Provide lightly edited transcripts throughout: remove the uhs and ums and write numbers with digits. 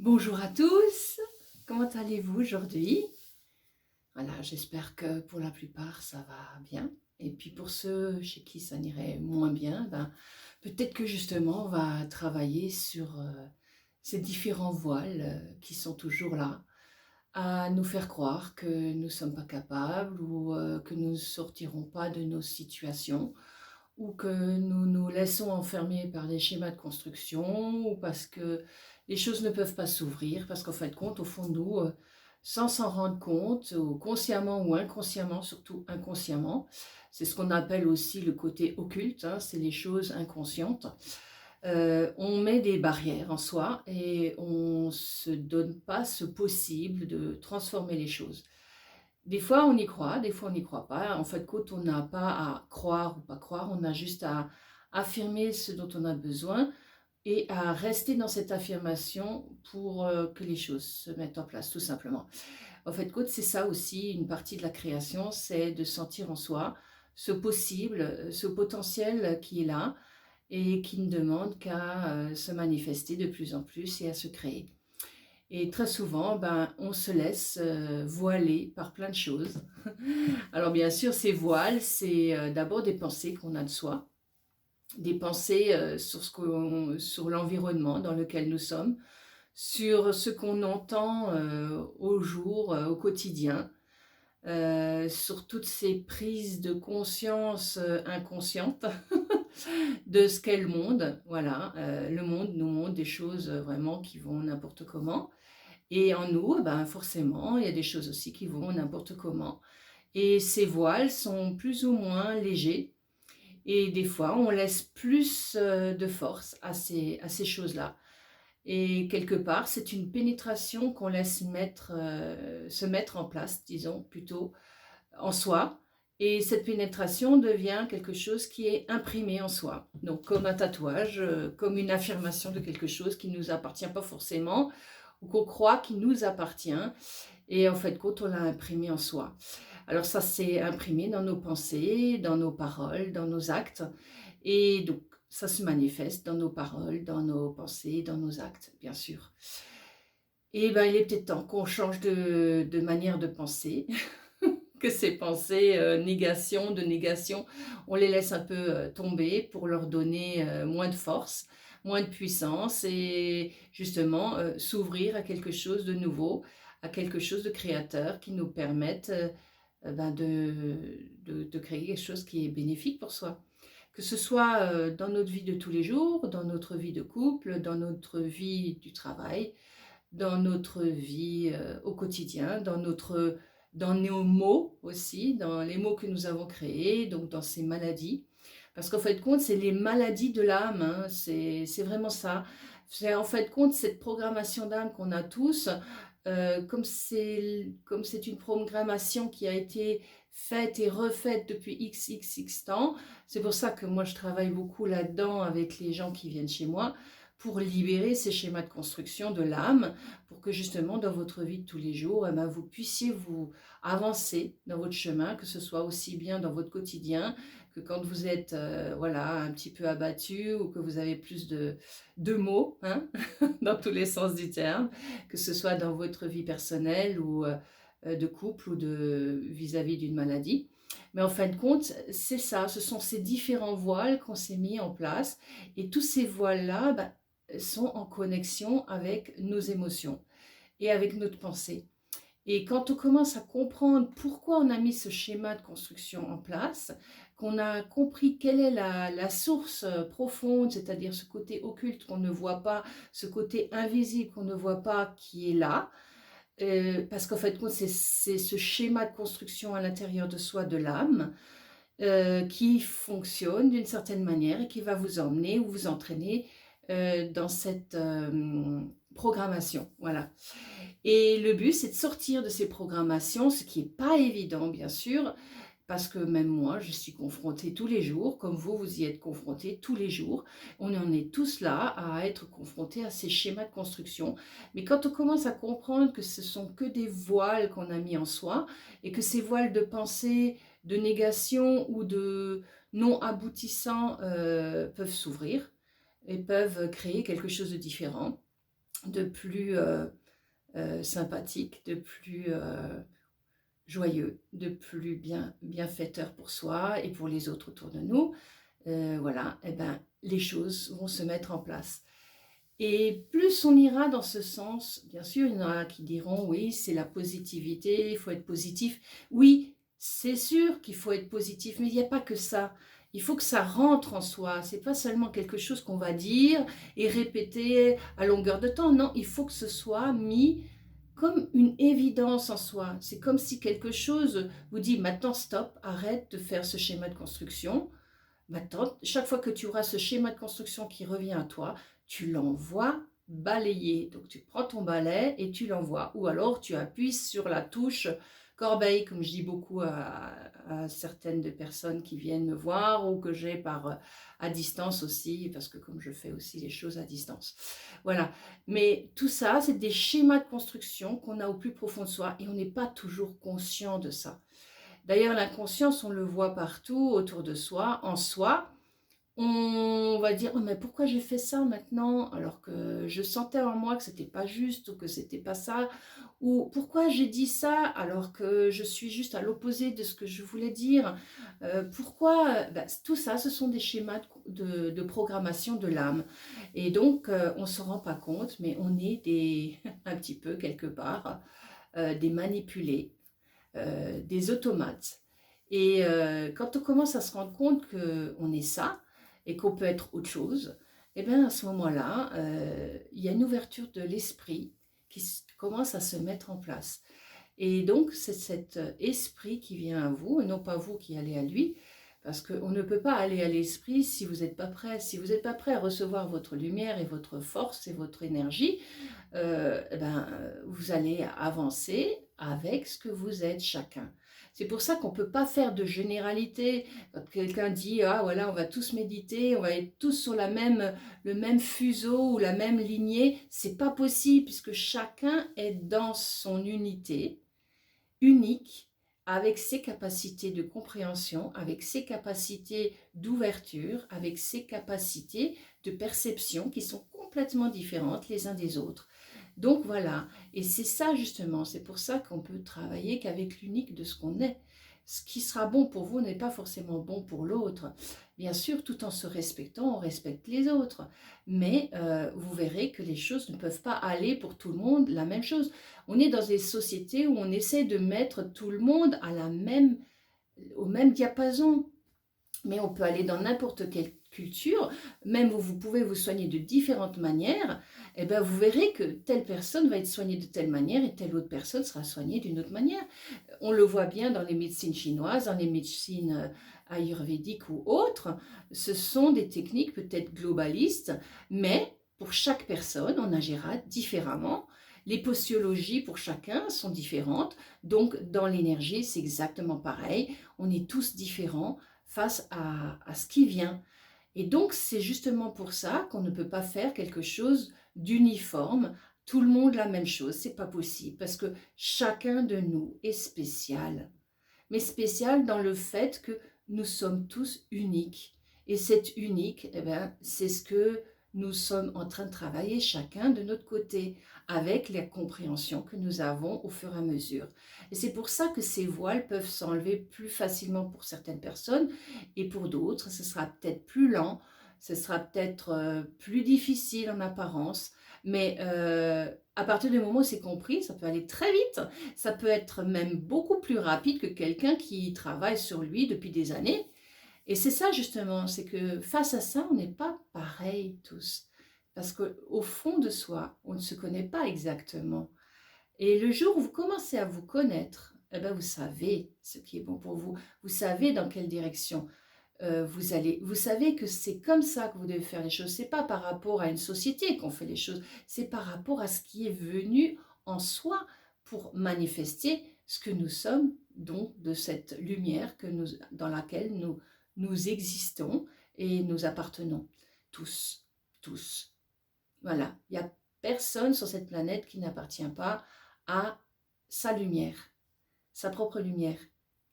Bonjour à tous, comment allez-vous aujourd'hui? Voilà, j'espère que pour la plupart ça va bien. Et puis pour ceux chez qui ça n'irait moins bien, peut-être que justement on va travailler sur ces différents voiles qui sont toujours là, à nous faire croire que nous ne sommes pas capables ou que nous ne sortirons pas de nos situations ou que nous nous laissons enfermer par les schémas de construction ou parce que les choses ne peuvent pas s'ouvrir, parce qu'en fin de compte, au fond de nous, sans s'en rendre compte, ou consciemment ou inconsciemment, surtout inconsciemment, c'est ce qu'on appelle aussi le côté occulte, hein, c'est les choses inconscientes. On met des barrières en soi et on ne se donne pas ce possible de transformer les choses. Des fois, on y croit, des fois, on n'y croit pas. En fait, quand on n'a pas à croire ou pas croire, on a juste à affirmer ce dont on a besoin et à rester dans cette affirmation pour que les choses se mettent en place, tout simplement. En fait, c'est ça aussi, une partie de la création, c'est de sentir en soi ce possible, ce potentiel qui est là et qui ne demande qu'à se manifester de plus en plus et à se créer. Et très souvent, on se laisse voiler par plein de choses. Alors bien sûr, ces voiles, c'est d'abord des pensées qu'on a de soi, des pensées sur l'environnement dans lequel nous sommes, sur ce qu'on entend au jour, au quotidien, sur toutes ces prises de conscience inconscientes de ce qu'est le monde. Voilà, le monde nous montre des choses vraiment qui vont n'importe comment. Et en nous, forcément, il y a des choses aussi qui vont n'importe comment. Et ces voiles sont plus ou moins légers. Et des fois, on laisse plus de force à ces choses-là. Et quelque part, c'est une pénétration qu'on laisse se mettre en place, disons, plutôt en soi. Et cette pénétration devient quelque chose qui est imprimé en soi. Donc comme un tatouage, comme une affirmation de quelque chose qui ne nous appartient pas forcément, ou qu'on croit qu'il nous appartient. Et en fait, quand on l'a imprimé en soi. Alors ça, c'est imprimé dans nos pensées, dans nos paroles, dans nos actes. Et donc, ça se manifeste dans nos paroles, dans nos pensées, dans nos actes, bien sûr. Et il est peut-être temps qu'on change de manière de penser, que ces pensées de négation, on les laisse un peu tomber pour leur donner moins de force, moins de puissance et justement s'ouvrir à quelque chose de nouveau, à quelque chose de créateur qui nous permette de créer quelque chose qui est bénéfique pour soi. Que ce soit dans notre vie de tous les jours, dans notre vie de couple, dans notre vie du travail, dans notre vie au quotidien, dans nos mots aussi, dans les mots que nous avons créés, donc dans ces maladies. Parce qu'en fait de compte, c'est les maladies de l'âme, hein, c'est vraiment ça. C'est en fait de compte cette programmation d'âme qu'on a tous, comme c'est une programmation qui a été faite et refaite depuis XXX temps. C'est pour ça que moi je travaille beaucoup là-dedans avec les gens qui viennent chez moi, pour libérer ces schémas de construction de l'âme, pour que justement dans votre vie de tous les jours, vous puissiez vous avancer dans votre chemin, que ce soit aussi bien dans votre quotidien que quand vous êtes voilà, un petit peu abattu ou que vous avez plus de mots, hein, dans tous les sens du terme, que ce soit dans votre vie personnelle ou de couple ou vis-à-vis d'une maladie. Mais en fin de compte, c'est ça, ce sont ces différents voiles qu'on s'est mis en place et tous ces voiles-là sont en connexion avec nos émotions et avec notre pensée. Et quand on commence à comprendre pourquoi on a mis ce schéma de construction en place, qu'on a compris quelle est la source profonde, c'est-à-dire ce côté occulte qu'on ne voit pas, ce côté invisible qu'on ne voit pas qui est là, parce qu'en fait, c'est ce schéma de construction à l'intérieur de soi, de l'âme, qui fonctionne d'une certaine manière et qui va vous emmener ou vous entraîner dans cette programmation. Voilà. Et le but, c'est de sortir de ces programmations, ce qui n'est pas évident, bien sûr, parce que même moi, je suis confrontée tous les jours, comme vous, vous y êtes confrontés tous les jours. On en est tous là à être confrontés à ces schémas de construction. Mais quand on commence à comprendre que ce sont que des voiles qu'on a mis en soi, et que ces voiles de pensée, de négation ou de non aboutissant peuvent s'ouvrir et peuvent créer quelque chose de différent, de plus sympathique, de plus joyeux, de plus bienfaiteur pour soi et pour les autres autour de nous. Voilà, et ben, les choses vont se mettre en place. Et plus on ira dans ce sens, bien sûr, il y en a qui diront, oui, c'est la positivité, il faut être positif. Oui, c'est sûr qu'il faut être positif, mais il n'y a pas que ça. Il faut que ça rentre en soi. C'est pas seulement quelque chose qu'on va dire et répéter à longueur de temps. Non, il faut que ce soit mis comme une évidence en soi. C'est comme si quelque chose vous dit, maintenant stop, arrête de faire ce schéma de construction. Maintenant, chaque fois que tu auras ce schéma de construction qui revient à toi, tu l'envoies balayer. Donc tu prends ton balai et tu l'envoies. Ou alors tu appuies sur la touche corbeille, comme je dis beaucoup à certaines des personnes qui viennent me voir ou que j'ai à distance aussi, parce que comme je fais aussi les choses à distance. Voilà. Mais tout ça, c'est des schémas de construction qu'on a au plus profond de soi et on n'est pas toujours conscient de ça. D'ailleurs, l'inconscience, on le voit partout autour de soi, en soi. On va dire, oh, mais pourquoi j'ai fait ça maintenant alors que je sentais en moi que c'était pas juste ou que c'était pas ça, ou pourquoi j'ai dit ça alors que je suis juste à l'opposé de ce que je voulais dire. Pourquoi ben, tout ça, ce sont des schémas de programmation de l'âme. Et donc, on ne se rend pas compte, mais on est un petit peu quelque part des manipulés, des automates. Et quand on commence à se rendre compte qu'on est ça et qu'on peut être autre chose, et bien à ce moment-là, il y a une ouverture de l'esprit qui commence à se mettre en place. Et donc, c'est cet esprit qui vient à vous, et non pas vous qui allez à lui, parce qu'on ne peut pas aller à l'esprit si vous n'êtes pas prêt. Si vous n'êtes pas prêt à recevoir votre lumière et votre force et votre énergie, vous allez avancer avec ce que vous êtes chacun. C'est pour ça qu'on ne peut pas faire de généralité. Quand quelqu'un dit, ah voilà, on va tous méditer, on va être tous sur le même fuseau ou la même lignée, c'est pas possible puisque chacun est dans son unité, unique, avec ses capacités de compréhension, avec ses capacités d'ouverture, avec ses capacités de perception qui sont complètement différentes les uns des autres. Donc voilà, et c'est ça justement, c'est pour ça qu'on peut travailler qu'avec l'unique de ce qu'on est. Ce qui sera bon pour vous n'est pas forcément bon pour l'autre. Bien sûr, tout en se respectant, on respecte les autres. Mais vous verrez que les choses ne peuvent pas aller pour tout le monde la même chose. On est dans des sociétés où on essaie de mettre tout le monde au même diapason. Mais on peut aller dans n'importe quelle culture, même où vous pouvez vous soigner de différentes manières, et bien vous verrez que telle personne va être soignée de telle manière et telle autre personne sera soignée d'une autre manière. On le voit bien dans les médecines chinoises, dans les médecines ayurvédiques ou autres. Ce sont des techniques peut-être globalistes, mais pour chaque personne, on agira différemment. Les posturologies pour chacun sont différentes, donc dans l'énergie, c'est exactement pareil. On est tous différents face à ce qui vient. Et donc, c'est justement pour ça qu'on ne peut pas faire quelque chose d'uniforme, tout le monde la même chose, c'est pas possible, parce que chacun de nous est spécial. Mais spécial dans le fait que nous sommes tous uniques. Et cette unique, eh ben, c'est ce que nous sommes en train de travailler chacun de notre côté, avec la compréhension que nous avons au fur et à mesure. Et c'est pour ça que ces voiles peuvent s'enlever plus facilement pour certaines personnes, et pour d'autres, ce sera peut-être plus lent, ce sera peut-être plus difficile en apparence, mais à partir du moment où c'est compris, ça peut aller très vite, ça peut être même beaucoup plus rapide que quelqu'un qui travaille sur lui depuis des années. Et c'est ça justement, c'est que face à ça, on n'est pas pareils tous. Parce qu'au fond de soi, on ne se connaît pas exactement. Et le jour où vous commencez à vous connaître, eh ben vous savez ce qui est bon pour vous. Vous savez dans quelle direction vous allez. Vous savez que c'est comme ça que vous devez faire les choses. C'est pas par rapport à une société qu'on fait les choses. C'est par rapport à ce qui est venu en soi pour manifester ce que nous sommes, donc de cette lumière dans laquelle nous existons et nous appartenons. Tous, tous. Voilà. Il n'y a personne sur cette planète qui n'appartient pas à sa lumière, sa propre lumière.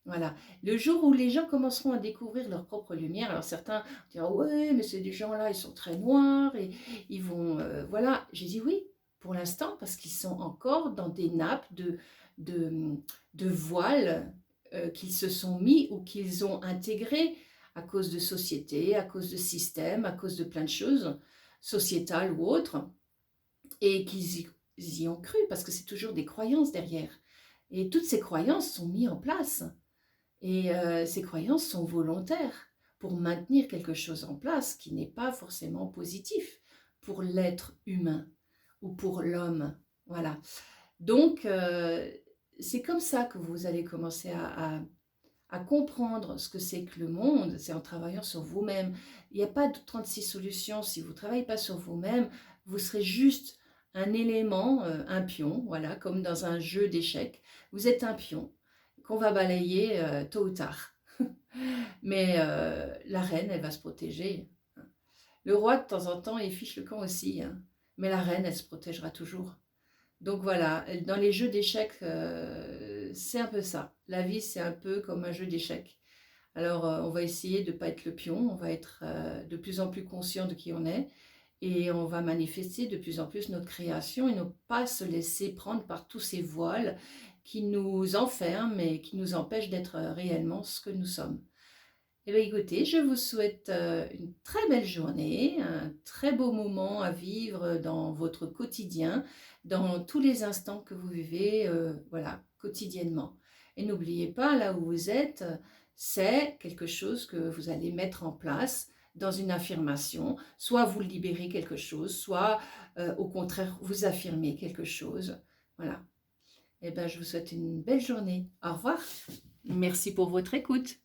Voilà. Le jour où les gens commenceront à découvrir leur propre lumière, alors certains diront, ouais, mais ces gens-là, ils sont très noirs et ils vont... Voilà. J'ai dit oui, pour l'instant, parce qu'ils sont encore dans des nappes de, de voile qu'ils se sont mis ou qu'ils ont intégrés à cause de société, à cause de système, à cause de plein de choses, sociétales ou autres, et qu'ils y ont cru, parce que c'est toujours des croyances derrière. Et toutes ces croyances sont mises en place. Et ces croyances sont volontaires pour maintenir quelque chose en place qui n'est pas forcément positif pour l'être humain ou pour l'homme. Voilà. Donc, c'est comme ça que vous allez commencer à comprendre ce que c'est que le monde, c'est en travaillant sur vous-même. Il n'y a pas de 36 solutions. Si vous ne travaillez pas sur vous-même, vous serez juste un élément, un pion, voilà, comme dans un jeu d'échecs. Vous êtes un pion qu'on va balayer tôt ou tard. Mais la reine, elle va se protéger. Le roi, de temps en temps, il fiche le camp aussi. Hein. Mais la reine, elle se protégera toujours. Donc voilà, dans les jeux d'échecs, c'est un peu ça. La vie, c'est un peu comme un jeu d'échecs. Alors, on va essayer de ne pas être le pion, on va être de plus en plus conscient de qui on est et on va manifester de plus en plus notre création et ne pas se laisser prendre par tous ces voiles qui nous enferment et qui nous empêchent d'être réellement ce que nous sommes. Eh bien, écoutez, je vous souhaite une très belle journée, un très beau moment à vivre dans votre quotidien, dans tous les instants que vous vivez, voilà, quotidiennement. Et n'oubliez pas, là où vous êtes, c'est quelque chose que vous allez mettre en place dans une affirmation. Soit vous libérez quelque chose, soit au contraire, vous affirmez quelque chose. Voilà. Eh bien, je vous souhaite une belle journée. Au revoir. Merci pour votre écoute.